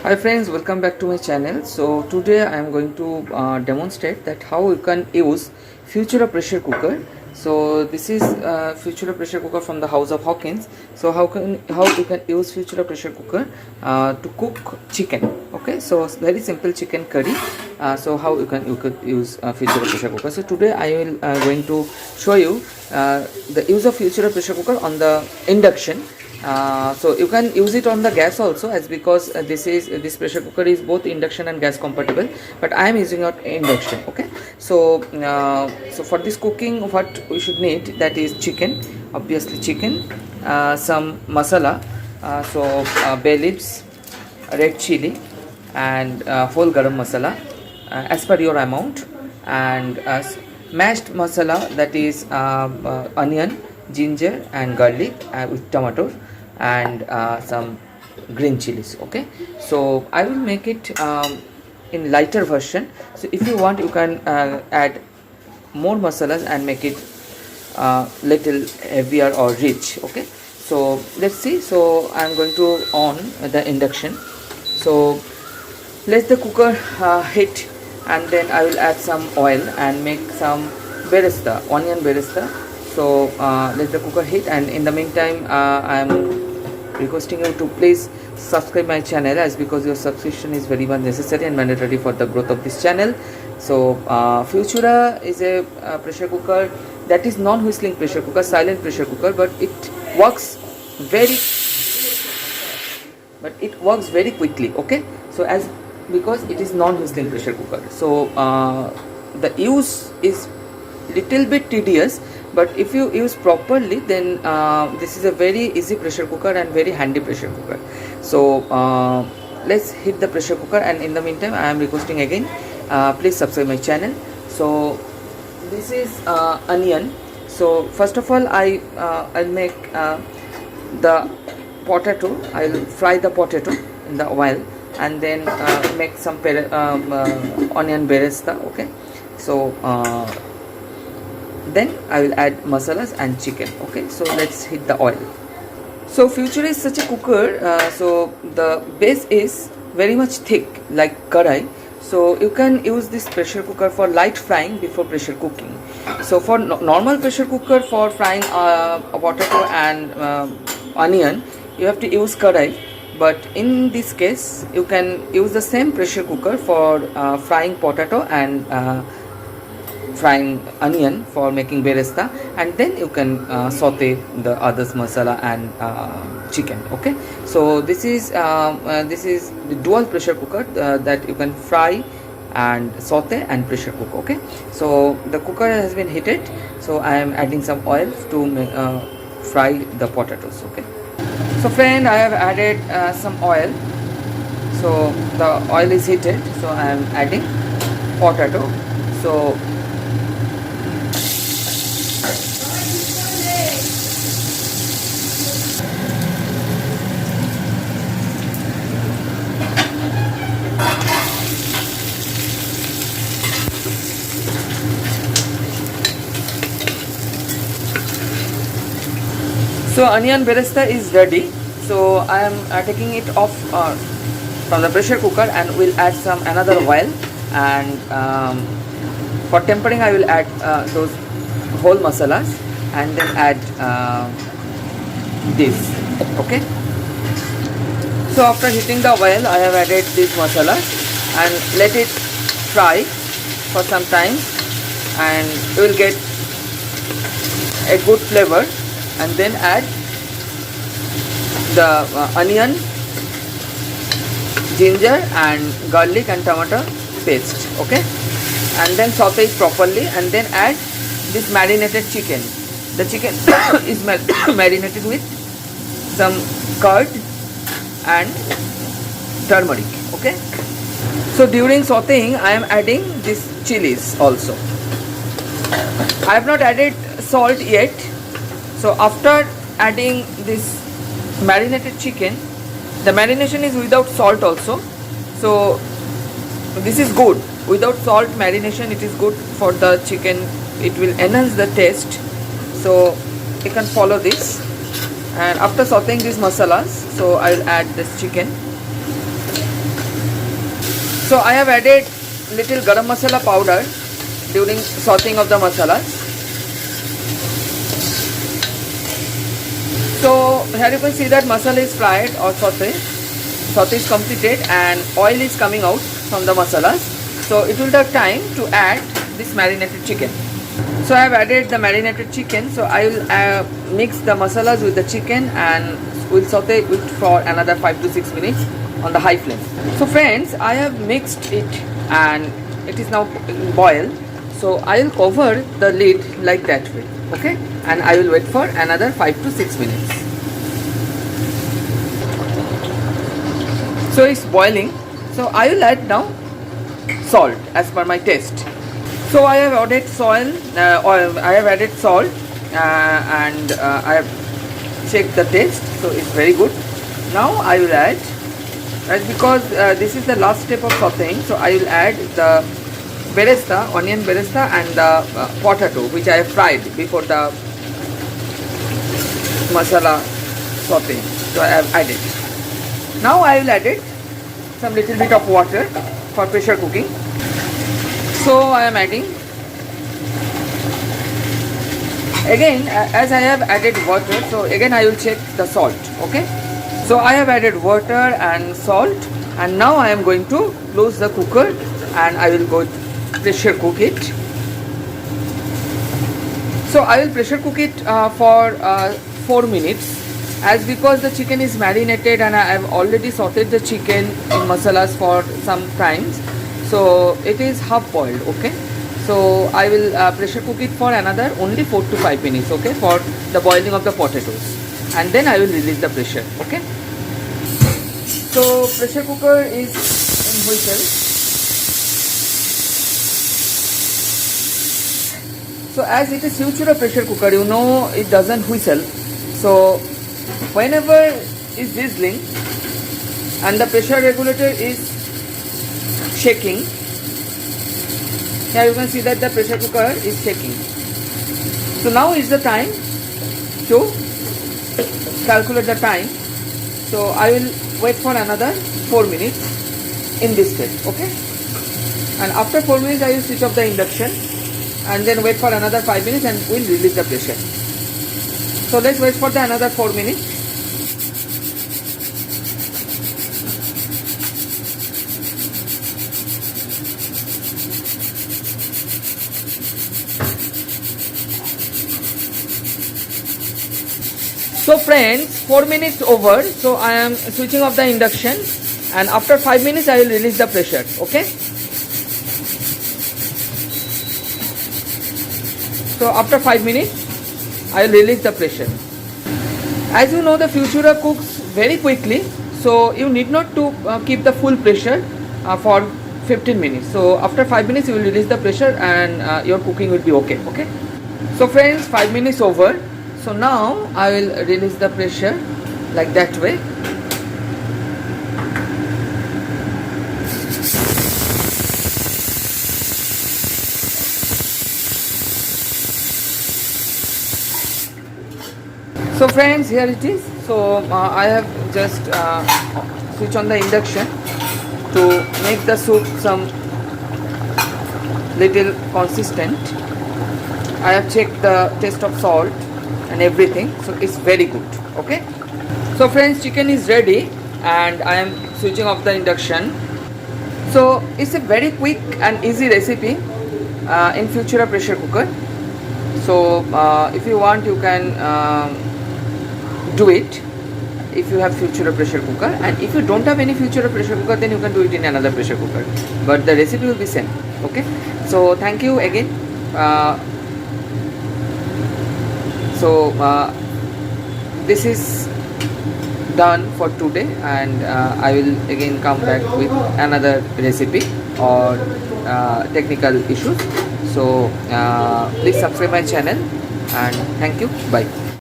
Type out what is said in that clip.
Hi friends, welcome back to my channel. So today I am going to demonstrate that how you can use Futura pressure cooker. So this is Futura pressure cooker from the house of Hawkins. So how you can use Futura pressure cooker to cook chicken. Okay, so it's very simple chicken curry. So how you could use Futura pressure cooker. So today I will going to show you the use of Futura pressure cooker on the induction. So you can use it on the gas also, as because this pressure cooker is both induction and gas compatible, but I am using it induction. Okay, so for this cooking what we should need, that is chicken, obviously chicken, some masala, bay leaves, red chili, and whole garam masala as per your amount, and mashed masala, that is onion, ginger and garlic with tomato, and some green chilies. Okay, so I will make it in lighter version. So if you want, you can add more masalas and make it little heavier or rich. Okay, so let's see. So I am going to on the induction. So let the cooker heat, and then I will add some oil and make some beresta, onion beresta. So let the cooker heat, and in the meantime I am requesting you to please subscribe my channel, as because your subscription is very much necessary and mandatory for the growth of this channel. So Futura is a pressure cooker that is non-whistling pressure cooker, silent pressure cooker, but it works very quickly. Okay, so as because it is non-whistling pressure cooker, so the use is little bit tedious, but if you use properly, then this is a very easy pressure cooker and very handy pressure cooker. So let's hit the pressure cooker, and in the meantime I am requesting again, please subscribe my channel. So this is onion. So first of all I'll make the potato. I'll fry the potato in the oil, and then make some onion beresta. Okay, so then I will add masalas and chicken. Okay, so let's hit the oil. So Futura is such a cooker, so the base is very much thick like karai, so you can use this pressure cooker for light frying before pressure cooking. So for normal pressure cooker for frying potato and onion, you have to use karai, but in this case you can use the same pressure cooker for frying potato and frying onion for making beresta, and then you can saute the others masala and chicken. Okay, so this is the dual pressure cooker that you can fry and saute and pressure cook. Okay, so the cooker has been heated, so I am adding some oil to fry the potatoes. Okay, so friend, I have added some oil. So the oil is heated, so I am adding potato. So onion beresta is ready. So I am taking it off from the pressure cooker, and will add some another oil, and for tempering I will add those whole masalas, and then add this. Okay, so after heating the oil I have added these masalas and let it fry for some time, and you will get a good flavor, and then add the onion, ginger and garlic and tomato paste. Okay, and then saute it properly, and then add this marinated chicken. The chicken is marinated with some curd and turmeric. Okay, so during sauteing I am adding this chilies also. I have not added salt yet. So after adding this marinated chicken, the marination is without salt also, so this is good. Without salt marination, it is good for the chicken, it will enhance the taste. So you can follow this, and after sauteing these masalas, so I will add this chicken. So I have added little garam masala powder during sauteing of the masalas. So here you can see that masala is fried or sauté is completed and oil is coming out from the masalas. So it will take time to add this marinated chicken. So I have added the marinated chicken. So I will mix the masalas with the chicken and will saute it for another 5 to 6 minutes on the high flame. So friends, I have mixed it and it is now boil. So I will cover the lid like that way, okay, and I will wait for another 5 to 6 minutes. So it's boiling. So I will add now salt as per my taste. So I have added salt, and I have checked the taste. So it's very good. Now I will add, because this is the last step of sauteing, so I will add the beresta, onion beresta, and the potato which I have fried before the masala sauteing. So I have added. Now I will add some little bit of water for pressure cooking. So I am adding. Again, as I have added water, so again I will check the salt, okay. So I have added water and salt, and now I am going to close the cooker and I will go pressure cook it. So I will pressure cook it for 4 minutes, as because the chicken is marinated and I have already sauteed the chicken in masalas for some times, so it is half boiled, okay. So I will pressure cook it for another only 4 to 5 minutes, okay, for the boiling of the potatoes, and then I will release the pressure, okay. So pressure cooker is in whistle. So as it is Futura pressure cooker, you know it doesn't whistle. So whenever is whistling and the pressure regulator is shaking, here you can see that the pressure cooker is shaking. So now is the time to calculate the time. So I will wait for another 4 minutes in this state, okay. And after 4 minutes I will switch off the induction and then wait for another 5 minutes and we'll release the pressure. So let's wait for the another 4 minutes. So friends, 4 minutes over, so I am switching off the induction and after 5 minutes I will release the pressure, okay. So after 5 minutes I will release the pressure. As you know, the Futura cooks very quickly, so you need not to keep the full pressure for 15 minutes. So after 5 minutes you will release the pressure and your cooking will be okay, okay. So friends, 5 minutes over. So now I will release the pressure like that way. So friends, here it is. So I have just switched on the induction to make the soup some little consistent. I have checked the taste of salt and everything, so it's very good, okay. So friends, chicken is ready and I am switching off the induction. So it's a very quick and easy recipe in Futura pressure cooker. So if you want, you can do it if you have Futura pressure cooker, and if you don't have any Futura pressure cooker, then you can do it in another pressure cooker, but the recipe will be same, okay. So thank you again. This is done for today, and I will again come back with another recipe or technical issues. So please subscribe my channel, and thank you. Bye.